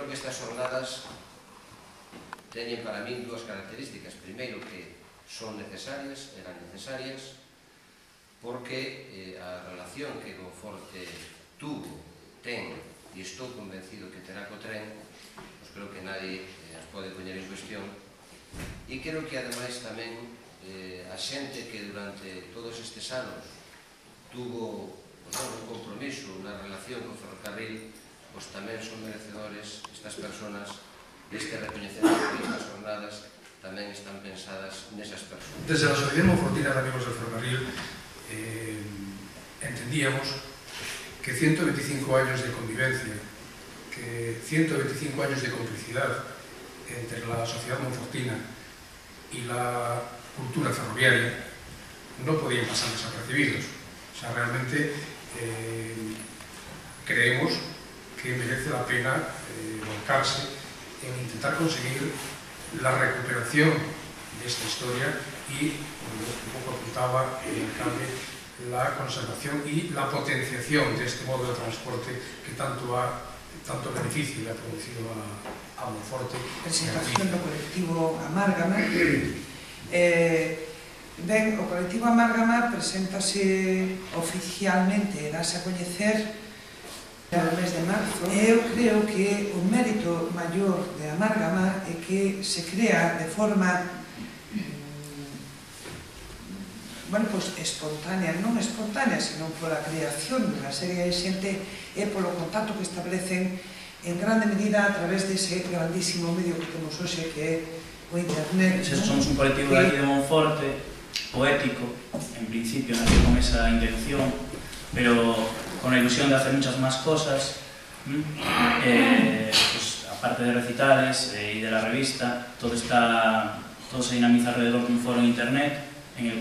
creo que estas jornadas teñen para min dúas características. Primeiro, que son necesarias, eran necesarias, porque a relación que Monforte tuvo, ten, e estou convencido que terá co tren, pues creo que nadie as pode poñer en cuestión, e creo que ademais tamén a xente que durante todos estes anos tuvo un compromiso, unha relación con ferrocarril, pues tamén son merecedores estas personas deste recoñecemento, estas jornadas tamén están pensadas nesas personas. Desde la Asociación Monfortina de Amigos del Ferrocarril entendíamos que 125 años de convivencia, que 125 años de complicidad entre la sociedad monfortina y la cultura ferroviaria no podían pasar desapercibidos. O sea, realmente creemos que merece la pena volcarse en intentar conseguir la recuperación de esta historia y, como un poco apuntaba el alcalde, la conservación y la potenciación de este modo de transporte que tanto beneficio le ha producido a Monforte. Presentación do colectivo Amárgama. Ben, o colectivo Amárgama preséntase oficialmente, dase a coñecer no mes de marzo. Eu creo que o mérito maior de Amárgama é que se crea de forma espontánea, non espontánea, senón pola creación dunha serie de xente e polo contacto que establecen en grande medida a través dese grandísimo medio que temos hoxe que é o internet. Somos un colectivo de aquí de Monforte, poético, en principio nació con esa intención, pero con la ilusión de hacer muchas más cosas, pues, aparte de recitales y de la revista, todo se dinamiza alrededor de un foro en internet en el